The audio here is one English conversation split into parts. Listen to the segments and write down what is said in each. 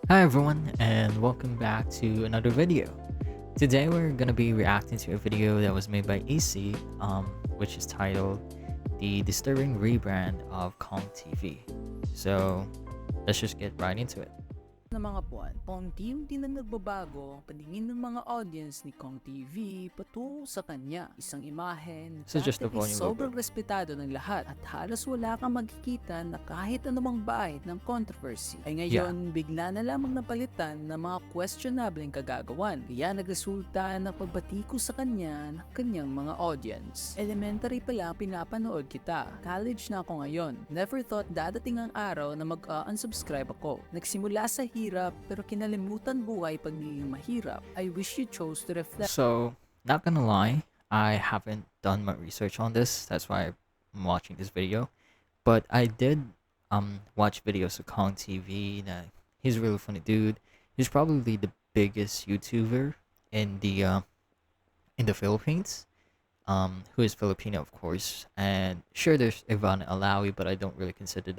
Hi everyone and welcome back to another video. Today we're gonna be reacting to a video that was made by AC, which is titled The Disturbing Rebrand of Kong TV. So let's just get right into it. Ng mga buwan, paunti-unti na nagbabago ang paningin ng mga audience ni Cong TV patungo sa kanya. Isang imahe na This is just dati the ay volume a little sobrang bit. respetado ng lahat at halos wala kang makikita na kahit anumang bahid ng controversy ay Yeah, ngayon bigla na lamang napalitan ng mga questionableng kagagawan. Kaya nagresulta ng pagbatiko sa kanya ng kanyang mga audience. Elementary pa lang pinapanood kita. College na ako ngayon. Never thought dadating ang araw na mag-unsubscribe ako. Nagsimula sa hirap pero kinalimutan buhay pagiging mahirap. I wish you chose to reflect. so not gonna lie, I haven't done my research on this. That's why I'm watching this video. But I did watch videos of Kong TV. He's a really funny dude. He's probably the biggest YouTuber in the Philippines, who is Filipino, of course. And sure, there's Ivan Alawi, but I don't really consider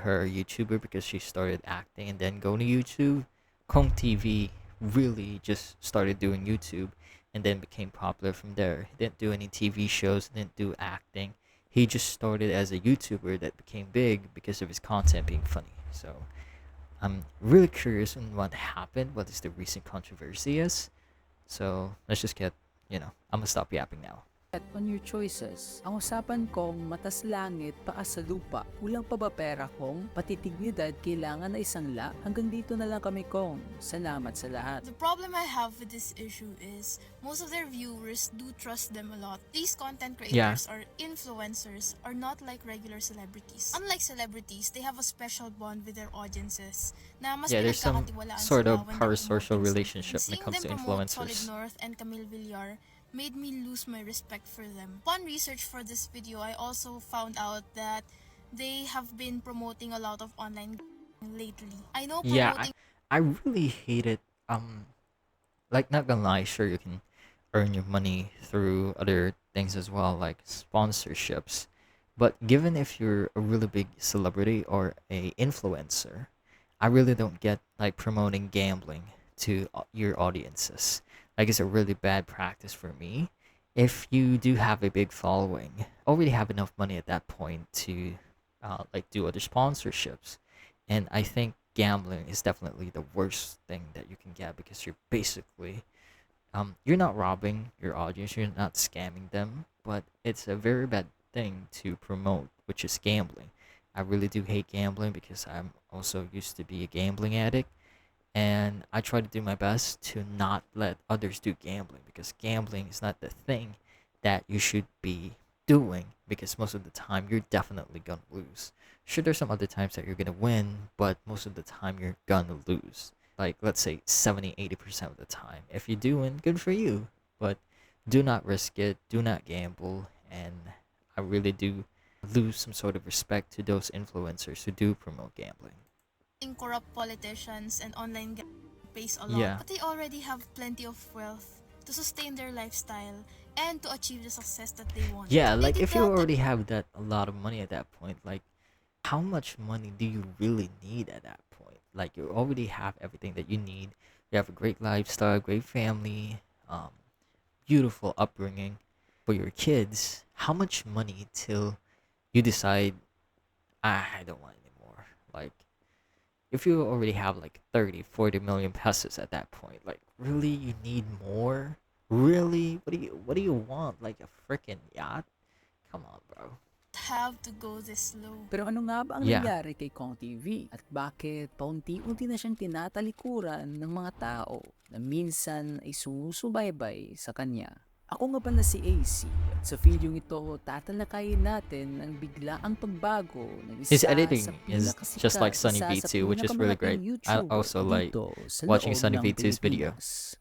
her a YouTuber because she started acting and then going to YouTube. Kong TV really just started doing YouTube and then became popular from there. He didn't do any TV shows, didn't do acting. He just started as a YouTuber that became big because of his content being funny. So I'm really curious on what happened, what is the recent controversy is. So let's just I'm gonna stop yapping now. On your choices. Ang usapan kong matas langit, paa sa lupa. Kulang pa ba pera kong? Pati dignidad kailangan na isang la? Hanggang dito na lang kami kong. Salamat sa lahat. The problem I have with this issue is most of their viewers do trust them a lot. These content creators or influencers are not like regular celebrities. Unlike celebrities, they have a special bond with their audiences na mas Yeah, there's some pinagkakatiwalaan sort sila of when they're parasocial promoting relationship something. when it comes to Seeing them promote Solid influencers. North and Camille Villar made me lose my respect for them. Upon research for this video, I also found out that they have been promoting a lot of online lately. I know Yeah, promoting I really hate it. Like, not gonna lie, sure you can earn your money through other things as well, like sponsorships. But given if you're a really big celebrity or a influencer, I really don't get like promoting gambling to your audiences. Like, it's a really bad practice for me. If you do have a big following, already have enough money at that point to like do other sponsorships, and I think gambling is definitely the worst thing that you can get because you're not robbing your audience, you're not scamming them, but it's a very bad thing to promote, which is gambling. I really do hate gambling because I'm also used to be a gambling addict, and I try to do my best to not let others do gambling because gambling is not the thing that you should be doing because most of the time you're definitely gonna lose. Sure, there's some other times that you're gonna win, but most of the time you're gonna lose. Like, let's say 70-80% of the time. If you do win, good for you, but do not risk it, do not gamble, and I really do lose some sort of respect to those influencers who do promote gambling. corrupt politicians and online pays a lot, Yeah. but they already have plenty of wealth to sustain their lifestyle and to achieve the success that they want. Yeah, They like if you doubt already have that a lot of money at that point, like how much money do you really need at that point? Like, you already have everything that you need. You have a great lifestyle, great family, beautiful upbringing for your kids. How much money till you decide, I don't want anymore? Like, if you already have like 30-40 million pesos at that point, like, really you need more? Really? What do you want? Like a freaking yacht? Come on, bro. have to go this low. Pero ano nga ba ang Yeah. nangyari kay Cong TV? At bakit paunti-unti na siyang tinatalikuran ng mga tao na minsan ay sumusubaybay sa kanya? Ako nga pala si AC at sa video ito tatalakayin natin ang biglaang pagbago ng His isa editing sa is pinakasikat, just like Sunny isa sa V2, which is really great. pinakamalaking I YouTuber also like dito sa watching loob Sunny ng V2's video. Pilipinas.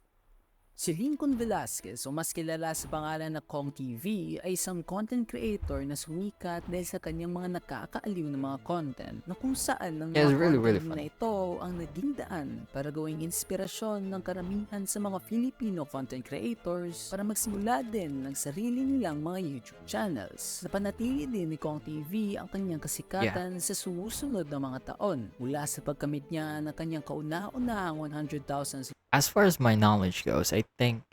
Si Lincoln Velasquez o mas kilala sa pangalan na Cong TV ay isang content creator na sumikat dahil sa kanyang mga nakakaaliw na mga content na kung saan ang Yeah, it's mga really, content really na funny. ito ito ang naging daan para gawing inspirasyon ng karamihan sa mga Filipino content creators para magsimula din ng sarili nilang mga YouTube channels. Napanatili din ni Cong TV ang kanyang kasikatan sa sumusunod na mga taon mula sa pagkamit niya ng kanyang kauna-unahang 100,000. As far as my knowledge goes, I think,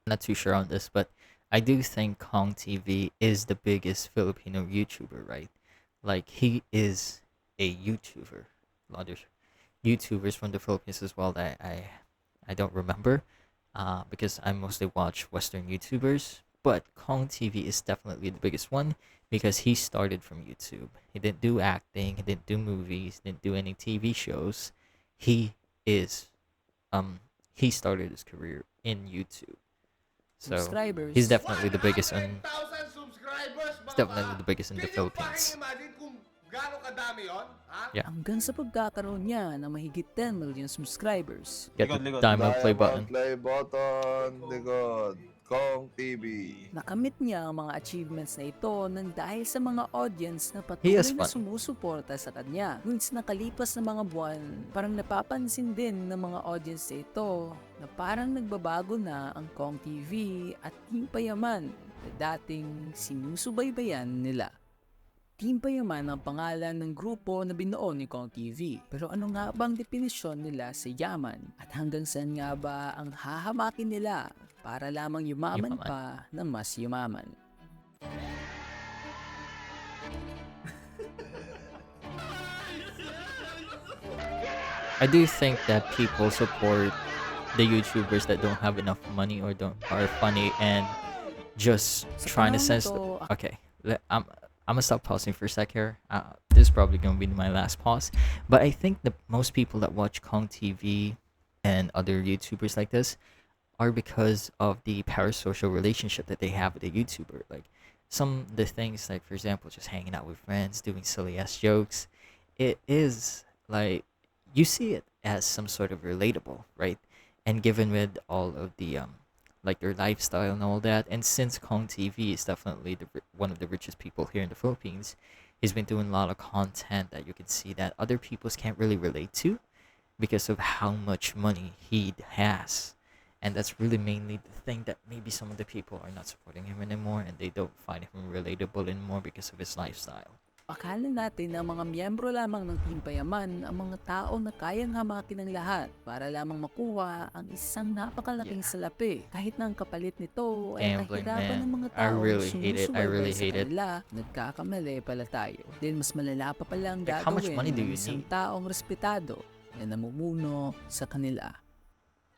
I'm not too sure on this, but I do think Cong TV is the biggest Filipino YouTuber, right? Like, he is a YouTuber. A lot of YouTubers from the Philippines as well that I don't remember, because I mostly watch Western YouTubers. But Cong TV is definitely the biggest one because he started from YouTube. He didn't do acting, he didn't do movies, didn't do any TV shows. He is he started his career in YouTube. So Subscribers. he's definitely the biggest in 100,000 subscribers, he's definitely the biggest in the Can you Philippines. fucking imagine kung gaano kadami yun? Ha? Yeah. Hanggang sa pagkakaroon niya ng mahigit 10 million subscribers. Get the Likod. diamond play button. Play button, likod. Cong TV. Nakamit niya ang mga achievements na ito nang dahil sa mga audience na He patuloy is na fun. sumusuporta sa kanya. Ngunit sa nakalipas na mga buwan, parang napapansin din ng mga audience na ito na parang nagbabago na ang Cong TV at Team Payaman na dating sinusubaybayan nila. Team Payaman ang pangalan ng grupo na binuo ni Cong TV. Pero ano nga bang definisyon nila sa yaman? At hanggang saan nga ba ang hahamakin nila para lamang yumaman Yumaman. pa ng mas yumaman? I do think that people support the YouTubers that don't have enough money or don't are funny and just Sa trying to panahon sense. ito, Okay, I'm gonna stop pausing for a sec here. This is probably gonna be my last pause, but I think the most people that watch Cong TV and other YouTubers like this are because of the parasocial relationship that they have with a YouTuber. Like some of the things, like for example, just hanging out with friends, doing silly ass jokes. It is like you see it as some sort of relatable, right? And given with all of the like their lifestyle and all that, and since Cong TV is definitely one of the richest people here in the Philippines, he's been doing a lot of content that you can see that other peoples can't really relate to because of how much money he has. And that's really mainly the thing that maybe some of the people are not supporting him anymore and they don't find him relatable anymore because of his lifestyle. Akala natin na mga miyembro lamang ng Team Payaman ang mga tao na kayang hamakin ng lahat para lamang makuha ang isang napakalaking salapi. Kahit na ang kapalit nito ay Gambling, kahirapan man. ng mga I tao really hate it. I really sa hate it. kanila, nagkakamali pala tayo. Then mas malala pa palang Like, how much gagawin money do ng you isang need? taong respetado na namumuno sa kanila.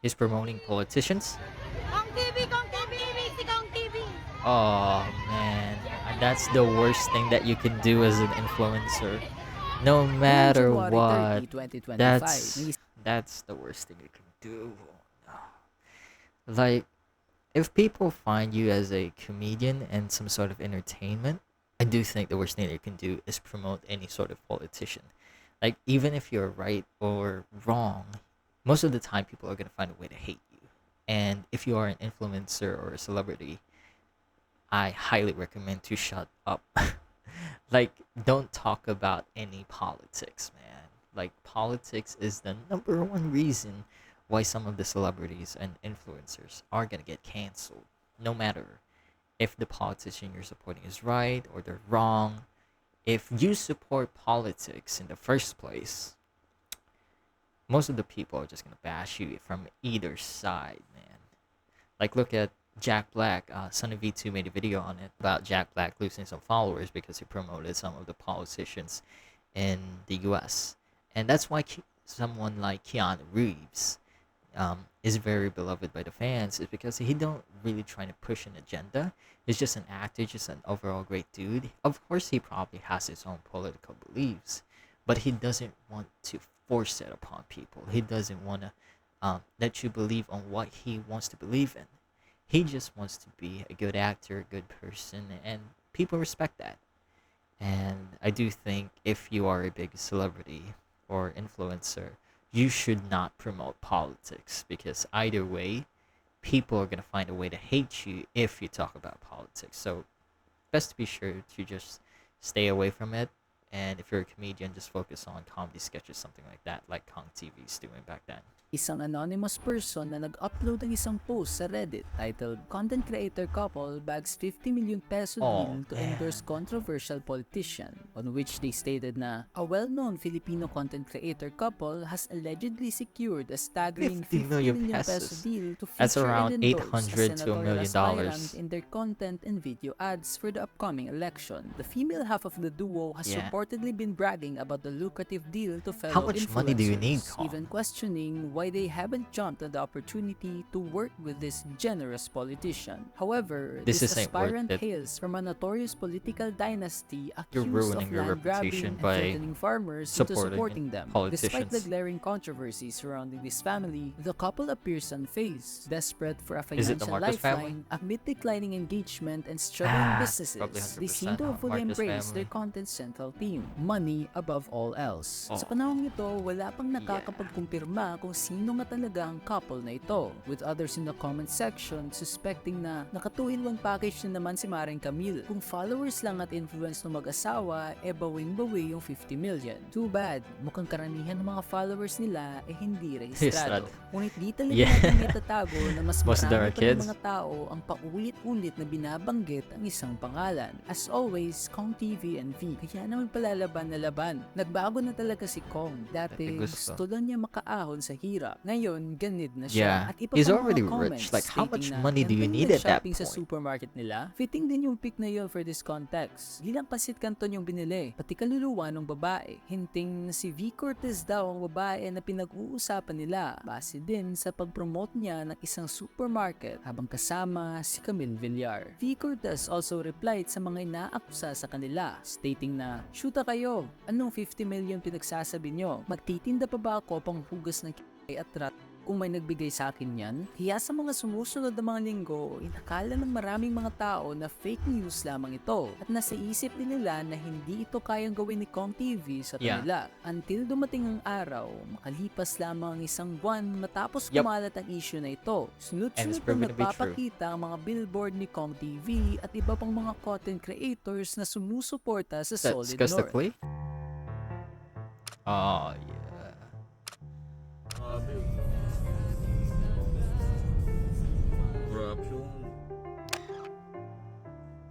He's promoting politicians. Kong TV, si Kong TV. Oh man, that's the worst thing that you can do as an influencer. No matter January what, 30, 2025, that's the worst thing you can do. Like, if people find you as a comedian and some sort of entertainment, I do think the worst thing that you can do is promote any sort of politician. Like, even if you're right or wrong, most of the time people are gonna find a way to hate you. And if you are an influencer or a celebrity, I highly recommend to shut up. Like, don't talk about any politics, man. Like, politics is the number one reason why some of the celebrities and influencers are gonna get canceled. No matter if the politician you're supporting is right or they're wrong. If you support politics in the first place, most of the people are just gonna bash you from either side, man. Like, look at Jack Black. Son of V2 made a video on it about Jack Black losing some followers because he promoted some of the politicians in the U.S. And that's why someone like Keanu Reeves is very beloved by the fans, is because he don't really try to push an agenda. He's just an actor, just an overall great dude. Of course, he probably has his own political beliefs, but he doesn't want to force it upon people. He doesn't want to let you believe on what he wants to believe in. He just wants to be a good actor, a good person, and people respect that. And I do think if you are a big celebrity or influencer, you should not promote politics, because either way, people are going to find a way to hate you if you talk about politics. So best to be sure to just stay away from it And if you're a comedian, just focus on comedy sketches, something like that, like Cong TV's doing back then. Isang anonymous person na nag-upload ng isang post sa Reddit titled Content Creator Couple Bags 50 million peso deal to endorse controversial politician, on which they stated na a well-known Filipino content creator couple has allegedly secured a staggering 50 million peso deal to That's feature around and endorse a $800 to $1 senatorial million. aspirant in their content and video ads for the upcoming election. The female half of the duo has reportedly been bragging about the lucrative deal to fellow How much money do you need, influencers, Cong? even questioning why they haven't jumped at the opportunity to work with this generous politician. However, This this isn't worth aspirant it. hails from a notorious political dynasty You're accused of ruining your land grabbing reputation and by threatening farmers into supporting them. Despite the politicians. glaring controversy surrounding this family, the couple appears unfazed, desperate for a Is it the financial Marcos lifeline family? amid declining engagement and struggling businesses. Probably They seem 100% to have fully Marcos embraced their family. content central theme, money above all else. Sa panahong ito, wala pang nakakapagkumpirma kung sino nga talaga ang couple na ito, with others in the comment section suspecting na nakatuhin-one package na naman si Maring Camille. Kung followers lang at influence ng mag-asawa, bawing-bawi yung 50 million. Too bad, mukhang karamihan ng mga followers nila hindi rehistrado. Ngunit di talaga natin itatago na mas Most of them marami are pa ng kids. mga tao ang paulit-ulit na binabanggit ang isang pangalan. As always, Cong TV and V. Kaya naman palalaban na laban. Nagbago na talaga si Cong. Dati gusto lang niya makaahon sa hirap. Ngayon, ganid na siya. At iba He's pang already mga comments rich. Like, how much stating na money do you yan need at that shopping sa point? supermarket nila? Fitting din yung pick na yun for this context. Di lang pasit kanton yung binili, pati kaluluwa ng babae. Hinting na si V. Cortez daw ang babae na pinag-uusapan nila, base din sa pag-promote niya ng isang supermarket habang kasama si Camille Villar. V. Cortez also replied sa mga inaakusa sa kanila, stating na, "Shoota kayo, anong 50 million pinagsasabi nyo? Magtitinda pa ba ako pang hugas ng at rat kung may nagbigay sa akin yan?" Kaya sa mga sumusunod na mga linggo, inakala ng maraming mga tao na fake news lamang ito at nasa isip din nila na hindi ito kayang gawin ni Cong TV sa kanila. Until dumating ang araw, makalipas lamang isang buwan matapos kumalat ang issue na ito. Sunod-sunod na nagpapakita ang mga billboard ni Cong TV at iba pang mga content creators na sumusuporta sa Solid North. Oh, yeah.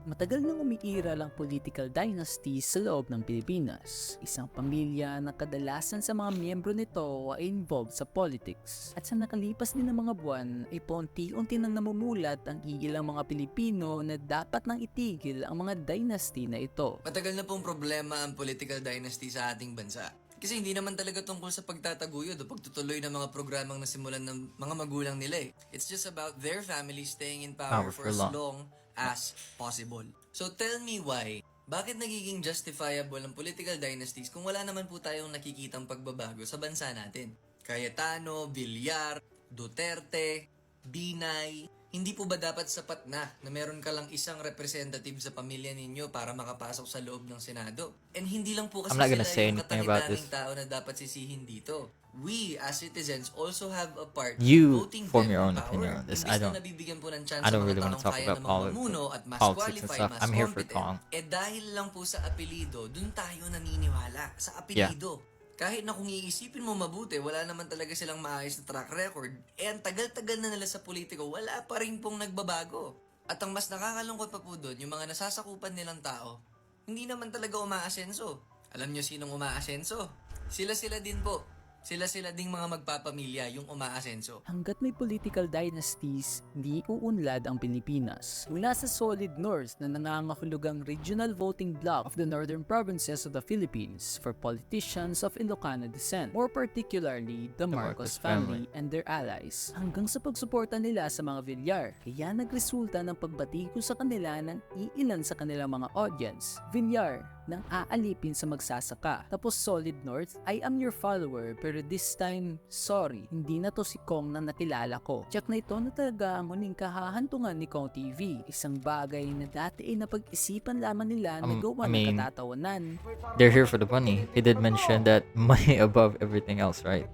Matagal nang umiira lang political dynasty sa loob ng Pilipinas. Isang pamilya na kadalasan sa mga miyembro nito ay involved sa politics. At sa nakalipas din ng mga buwan ay paunti-unti nang namumulat ang ilang mga Pilipino na dapat nang itigil ang mga dynasty na ito. Matagal na pong problema ang political dynasty sa ating bansa. Kasi hindi naman talaga tungkol sa pagtataguyod o pagtutuloy ng mga programang nasimulan ng mga magulang nila eh. It's just about their family staying in power for as long as possible. So tell me why, bakit nagiging justifiable ang political dynasties kung wala naman po tayong nakikitang pagbabago sa bansa natin? Cayetano, Villar, Duterte, Binay, hindi po ba dapat sapat na meron ka lang isang representative sa pamilya ninyo para makapasok sa loob ng Senado? And hindi lang po kasi I'm not gonna sila say yung anything about katangitanging this. tao na dapat sisihin dito. We, as citizens, also have a part You voting form them your in own power. opinion on this. Imbis I na don't- nabibigyan po ng chance I don't ang mga really want to taong talk kaya about namang mamuno at mas politics and qualified, stuff. mas I'm here for competent. Cong. Dahil lang po sa apelido, dun tayo naniniwala. Sa apelido. Kahit na kung iisipin mo mabuti, wala naman talaga silang maayos na track record, ang tagal-tagal na nila sa politiko, wala pa rin pong nagbabago. At ang mas nakakalungkot pa po doon, yung mga nasasakupan nilang tao, hindi naman talaga umaasenso. Alam nyo sinong umaasenso? Sila-sila din po. Sila-sila ding mga magpapamilya yung umaasenso. Hanggat may political dynasties, hindi uunlad ang Pilipinas. Mula sa Solid North na nangangahulugang regional voting bloc of the northern provinces of the Philippines for politicians of Ilocano descent, more particularly the Marcos family and their allies, hanggang sa pagsuporta nila sa mga Villar. Kaya nagresulta ng pagbatigo sa kanila ng iilan sa kanilang mga audience. Villar, nang aalipin sa magsasaka. Tapos Solid North, I am your follower pero this time, sorry, hindi na to si Cong na nakilala ko. Check na ito na talaga ang huling kahahantungan ni Cong TV. Isang bagay na dati ay napag-isipan lamang nila na gawa ng katatawanan. They're here for the money. He did mention that money above everything else, right?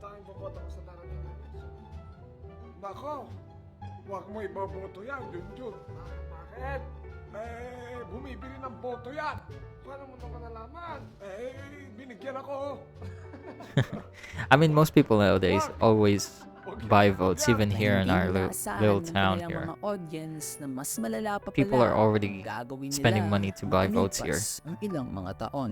Nako, huwag mo iboboto yan, Junjun. Bakit? Bumibili ng boto yan. Paano mo naman nalaman? Eh, binigyan ako. I mean, most people nowadays always buy votes, even Na here in hindi our inaasahan little ng town kanilang here. mga audience na mas malala pa People pala are already ang gagawin spending nila money to buy votes here. makalipas ang ilang mga taon.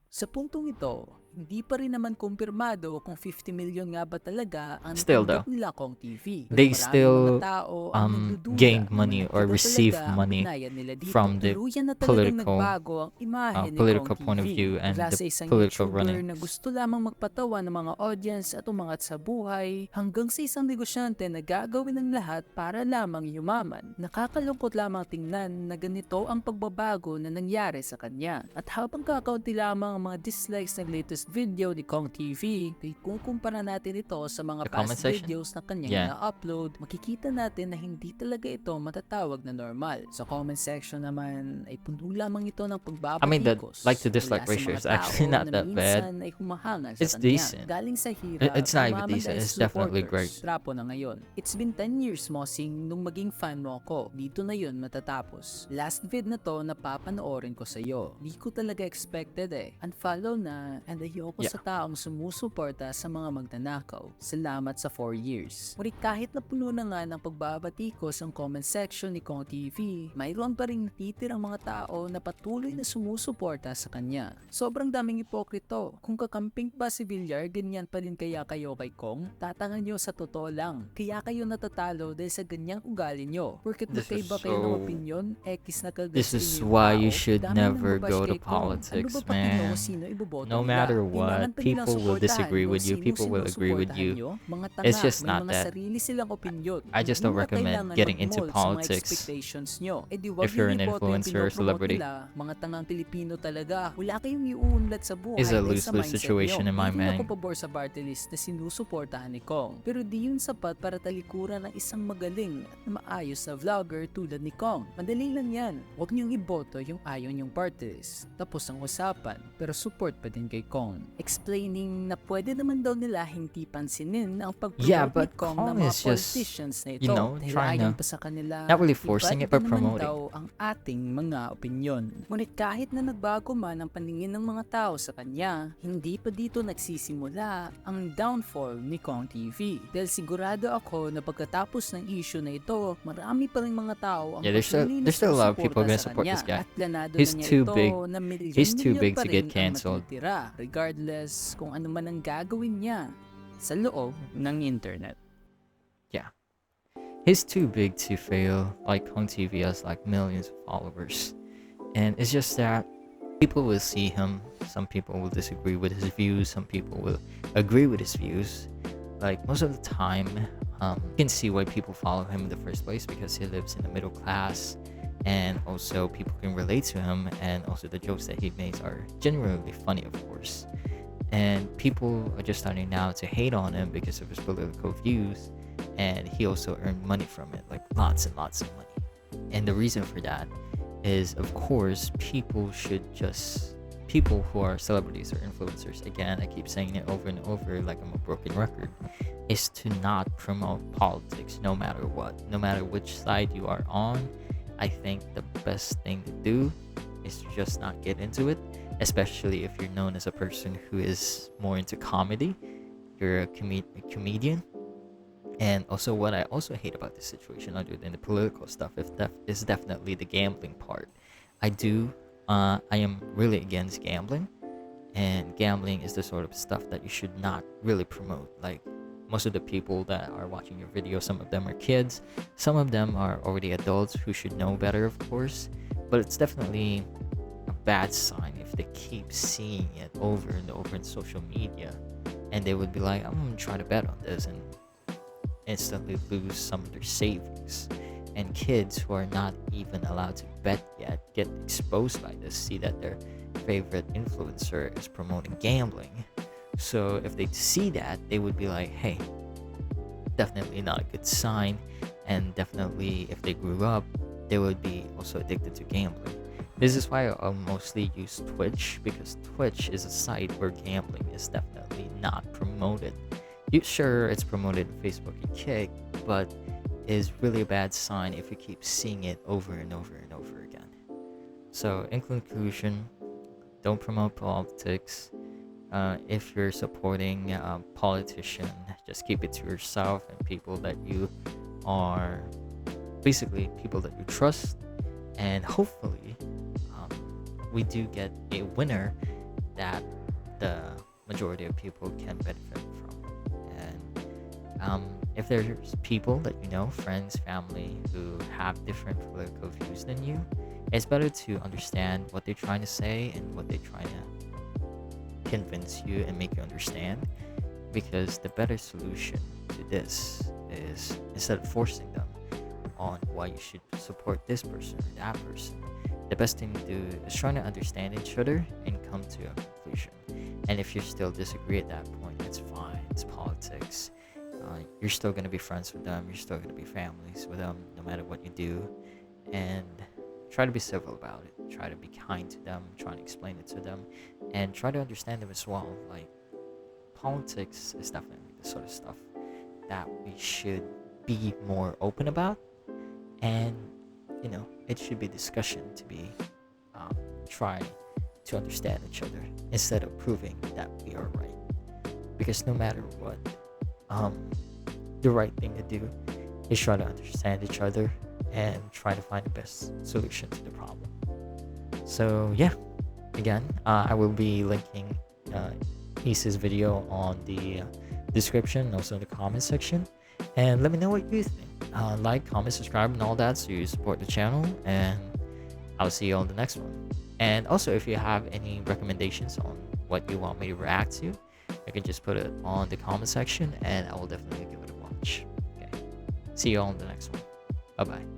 Sa puntong ito, hindi pa rin naman kumpirmado kung 50 million nga ba talaga ang Still natindok though, nila Kong TV. they Maraming still mga tao ang nagdududa gained na money or malaki daw received talaga ang money ugnayan nila dito. from the Tuluyan na talagang political nagbago ang imahe ni political Kong point of TV. view and Mula the sa isang political YouTuber running. na gusto lamang magpatawa ng mga audience at umangat sa buhay, hanggang sa isang negosyante na gagawin ng lahat para lamang yumaman. Nakakalungkot lamang tingnan na ganito ang pagbabago na nangyari sa kanya. At habang kakaunti lamang ang mga dislikes ng latest video ni Kong TV, kung kukumpara natin ito sa mga The comment past section? videos na kanyang Yeah. na-upload, makikita natin na hindi talaga ito matatawag na normal. Sa comment section naman ay puno lamang ito ng I mean, the pagbabatikos like to dislike mula sa ratio mga is actually tao not na that bad. minsan ay humahangal sa It's kanya. decent. Galing sa hirap, It's not even umaman decent. dahil It's sa definitely great. supporters. Trapo na ngayon. It's been 10 years, Mosing, nung maging fan mo ako. Dito na yun matatapos. Last vid na to na papanoorin ko sa'yo. Di ko talaga expected eh. Unfollow na, and ayoko Yeah. sa taong sumusuporta sa mga magnanakaw. Salamat sa 4 years. Ngunit kahit na puno na nga ng pagbabatikos ang comment section ni Kong TV, mayroon pa rin natitirang mga tao na patuloy na sumusuporta sa kanya. Sobrang daming ipokrito. Kung kakamping pa si Villar, ganyan pa rin kaya kayo kay Kong? Tatangan nyo sa totoo lang. Kaya kayo natatalo dahil sa ganyang ugali nyo. Porket This is magkaiba kayo ng so- opinion, X na kagas This is inyo yung why tao, you should dami nang never babash go to kay Kong. politics, ano ba pati nyo man. kung sino iboboto No nila? matter Kailangan what, pa nilang people will suportahan disagree kung with you. sino People will agree with sinusuportahan you. nyo. Mga tanga, It's just may not mga that. sarili silang opinion. I just Hindi don't na recommend kailangan getting into mag-mold sa mga politics expectations nyo. Eh di wag if you're yung an iboto yung influencer or pinopromote celebrity. nila. Mga tangang Pilipino talaga. Wala kayong iuunlad sa buhay It's a dahil sa lose-lose mindset situation nyo. in my Hindi ako mind. pabor sa party list na sinusuportahan ni Kong. Pero di yun sapat para talikuran ng isang magaling at maayos na vlogger tulad ni Kong. Madali lang yan. Huwag niyong iboto yung ayaw niyong party list. Tapos ang usapan, pero support pa din kay Kong. Explaining na pwede naman daw nila hindi pansinin ang pag-promote Yeah, ni but Kong Kong ng mga is just, politicians na ito. you know, Dahil trying ayon to- pa sa kanila, not really forcing it, iba-iba but naman promoting. daw ang ating mga opinyon. Ngunit kahit na nagbago man ang paningin ng mga tao sa kanya, hindi pa dito nagsisimula ang downfall ni Kong TV. Dahil sigurado ako na pagkatapos ng issue na ito, marami pa rin mga tao ang Yeah, patuloy na there's still a lot of people sumusuporta gonna sa support kanya. this guy. At planado He's na niya too ito big. na He's too milyon-milyon big pa to rin get ang canceled. matitira, regardless kung ano man ang gagawin niya sa loob ng internet. He's too big to fail. Like Cong TV has like millions of followers, and it's just that people will see him. Some people will disagree with his views. Some people will agree with his views. Like most of the time, you can see why people follow him in the first place because he lives in the middle class, and also people can relate to him, and also the jokes that he makes are genuinely funny, of course. And people are just starting now to hate on him because of his political views, and he also earned money from it, like lots and lots of money. And the reason for that is, of course, people who are celebrities or influencers, again, I keep saying it over and over like I'm a broken record, is to not promote politics no matter what. No matter which side you are on, I think the best thing to do is to just not get into it, especially if you're known as a person who is more into comedy. You're a comedian. And also, what I also hate about this situation, other than the political stuff, is definitely the gambling part. I am really against gambling, and gambling is the sort of stuff that you should not really promote. Like most of the people that are watching your video, some of them are kids, some of them are already adults who should know better, of course. But it's definitely a bad sign if they keep seeing it over and over in social media, and they would be like, I'm gonna try to bet on this, and instantly lose some of their savings. And kids who are not even allowed to bet yet get exposed by this, see that their favorite influencer is promoting gambling. So if they see that, they would be like, hey, definitely not a good sign. And definitely if they grew up, they would be also addicted to gambling. This is why I mostly use Twitch, because Twitch is a site where gambling is definitely not promoted. Sure, it's promoted on Facebook and Kick, but is really a bad sign if you keep seeing it over and over and over again. So in conclusion, Don't promote politics. If you're supporting a politician, just keep it to yourself and people that you are, basically people that you trust, and hopefully we do get a winner that the majority of people can benefit from. And if there's people that you know, friends, family, who have different political views than you, it's better to understand what they're trying to say and what they're trying to convince you and make you understand. Because the better solution to this is, instead of forcing them on why you should support this person or that person, the best thing to do is trying to understand each other and come to a conclusion. And if you still disagree at that point, it's fine. It's politics. You're still going to be friends with them. You're still going to be families with them, no matter what you do. And try to be civil about it. Try to be kind to them. Try to explain it to them. And try to understand them as well. Like, politics is definitely the sort of stuff that we should be more open about. And, you know, it should be discussion to be try to understand each other instead of proving that we are right. Because no matter what, the right thing to do is try to understand each other and try to find the best solution to the problem. So yeah, again, I will be linking Isa's video on the description and also in the comment section. And let me know what you think. Like, comment, subscribe, and all that so you support the channel. And I'll see you on the next one. And also, if you have any recommendations on what you want me to react to, you can just put it on the comment section and I will definitely give it a watch. Okay. See you all on the next one. Bye bye.